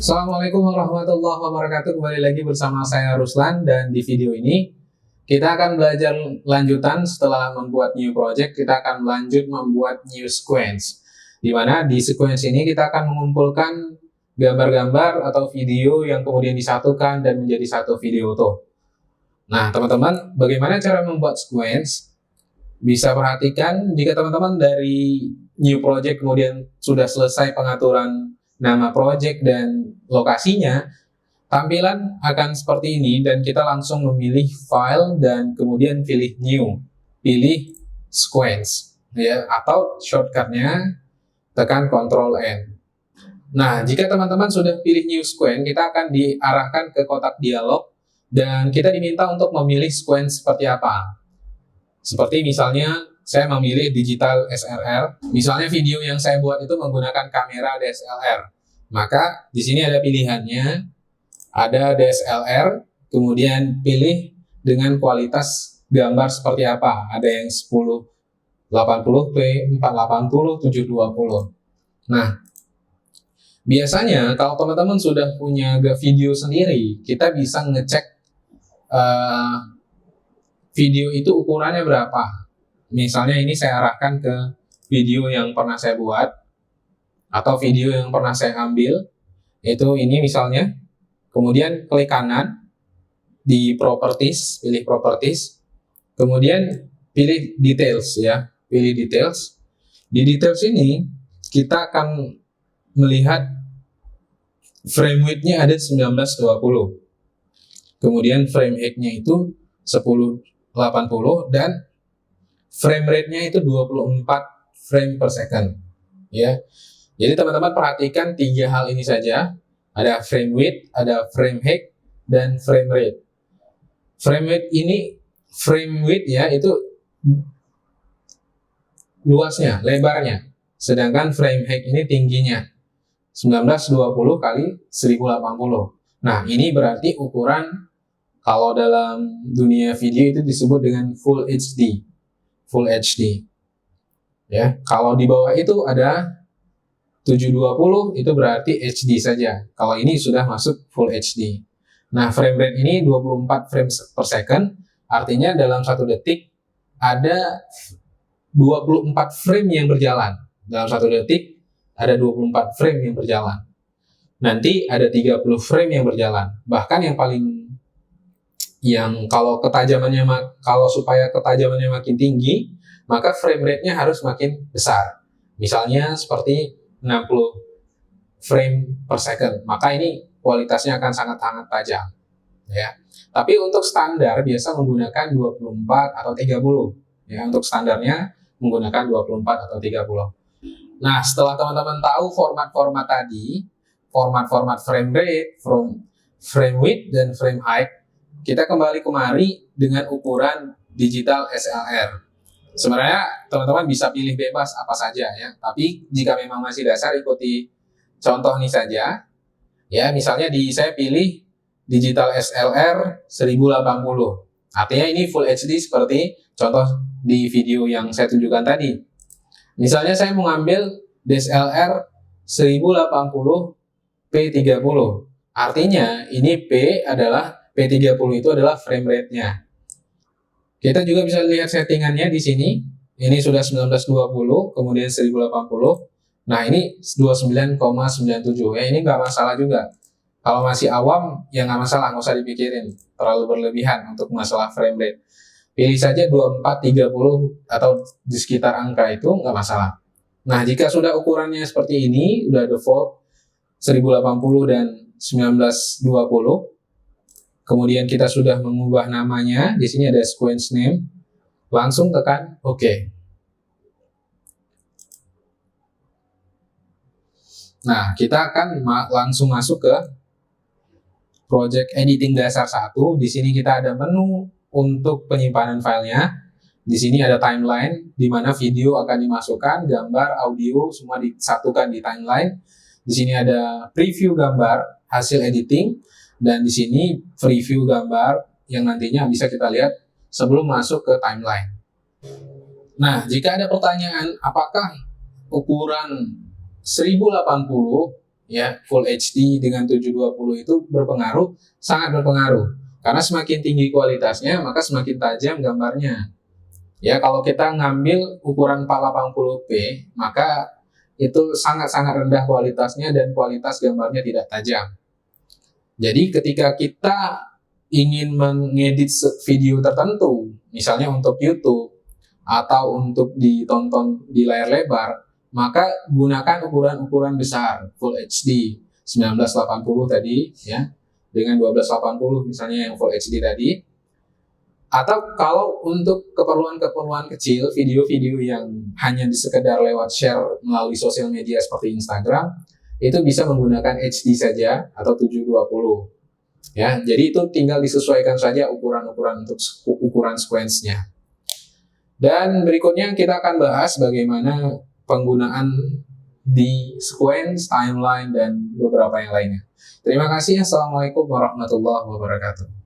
Assalamualaikum warahmatullahi wabarakatuh. Kembali lagi bersama saya Ruslan, dan di video ini kita akan belajar lanjutan. Setelah membuat new project, kita akan lanjut membuat new sequence, di mana di sequence ini kita akan mengumpulkan gambar-gambar atau video yang kemudian disatukan dan menjadi satu video utuh. Nah teman-teman, bagaimana cara membuat sequence? Bisa perhatikan jika teman-teman dari new project kemudian sudah selesai pengaturan nama project dan lokasinya, tampilan akan seperti ini, dan kita langsung memilih file dan kemudian pilih new, pilih sequence ya, atau shortcutnya tekan Ctrl N. Nah, jika teman-teman sudah pilih new sequence, kita akan diarahkan ke kotak dialog dan kita diminta untuk memilih sequence seperti apa. Seperti misalnya saya memilih digital SLR. Misalnya video yang saya buat itu menggunakan kamera DSLR. Maka di sini ada pilihannya, ada DSLR, kemudian pilih dengan kualitas gambar seperti apa. Ada yang 1080p, 480, 720. Nah, biasanya kalau teman-teman sudah punya video sendiri, kita bisa ngecek video itu ukurannya berapa. Misalnya ini saya arahkan ke video yang pernah saya buat atau video yang pernah saya ambil, itu ini misalnya. Kemudian klik kanan di properties, pilih properties, kemudian pilih details ya, pilih details. Di details ini kita akan melihat frame width-nya ada 1920. Kemudian frame height-nya itu 1080 dan frame rate-nya itu 24 frame per second ya. Jadi teman-teman perhatikan tiga hal ini saja. Ada frame width, ada frame height, dan frame rate. Frame width ya, itu luasnya, lebarnya. Sedangkan frame height ini tingginya 1920 kali 1080. Nah, ini berarti ukuran kalau dalam dunia video itu disebut dengan Full HD. Full HD. Ya, kalau di bawah itu ada 720, itu berarti HD saja. Kalau ini sudah masuk Full HD. Nah, frame rate ini 24 frames per second, artinya dalam 1 detik ada 24 frame yang berjalan. Dalam 1 detik ada 24 frame yang berjalan. Nanti ada 30 frame yang berjalan. Bahkan yang kalau supaya ketajamannya makin tinggi, maka frame rate-nya harus makin besar. Misalnya seperti 60 frame per second, maka ini kualitasnya akan sangat-sangat tajam ya. Tapi untuk standar biasa menggunakan 24 atau 30 ya. Untuk standarnya menggunakan 24 atau 30. Nah, setelah teman-teman tahu format-format tadi, format-format frame rate, frame width, dan frame height, kita kembali kemari dengan ukuran digital SLR. Sebenarnya teman-teman bisa pilih bebas apa saja ya, tapi jika memang masih dasar, ikuti contoh ini saja ya. Misalnya saya pilih digital SLR 1080, artinya ini Full HD seperti contoh di video yang saya tunjukkan tadi. Misalnya saya mengambil DSLR 1080 P30, artinya ini P30 itu adalah frame rate-nya. Kita juga bisa lihat settingannya di sini. Ini sudah 1920, kemudian 1080. Nah, ini 29,97. Ya, ini nggak masalah juga. Kalau masih awam, ya nggak masalah, nggak usah dipikirin. Terlalu berlebihan untuk masalah frame rate. Pilih saja 24, 30, atau di sekitar angka itu, nggak masalah. Nah, jika sudah ukurannya seperti ini, udah default 1080 dan 1920, kemudian kita sudah mengubah namanya, di sini ada sequence name, langsung tekan OK. Nah, kita akan langsung masuk ke project editing dasar 1. Di sini kita ada menu untuk penyimpanan filenya. Di sini ada timeline, di mana video akan dimasukkan, gambar, audio, semua disatukan di timeline. Di sini ada preview gambar, hasil editing, dan di sini preview gambar yang nantinya bisa kita lihat sebelum masuk ke timeline. Nah, jika ada pertanyaan apakah ukuran 1080 ya, Full HD dengan 720 itu berpengaruh, sangat berpengaruh. Karena semakin tinggi kualitasnya, maka semakin tajam gambarnya. Ya, kalau kita ngambil ukuran 480p, maka itu sangat-sangat rendah kualitasnya dan kualitas gambarnya tidak tajam. Jadi ketika kita ingin mengedit video tertentu, misalnya untuk YouTube atau untuk ditonton di layar lebar, maka gunakan ukuran-ukuran besar Full HD 1980 tadi ya, dengan 1280 misalnya yang Full HD tadi. Atau kalau untuk keperluan-keperluan kecil, video-video yang hanya sekedar lewat share melalui sosial media seperti Instagram, itu bisa menggunakan HD saja atau 720. Ya, jadi itu tinggal disesuaikan saja ukuran-ukuran untuk ukuran sequence-nya. Dan berikutnya kita akan bahas bagaimana penggunaan di sequence, timeline, dan beberapa yang lainnya. Terima kasih. Assalamualaikum warahmatullahi wabarakatuh.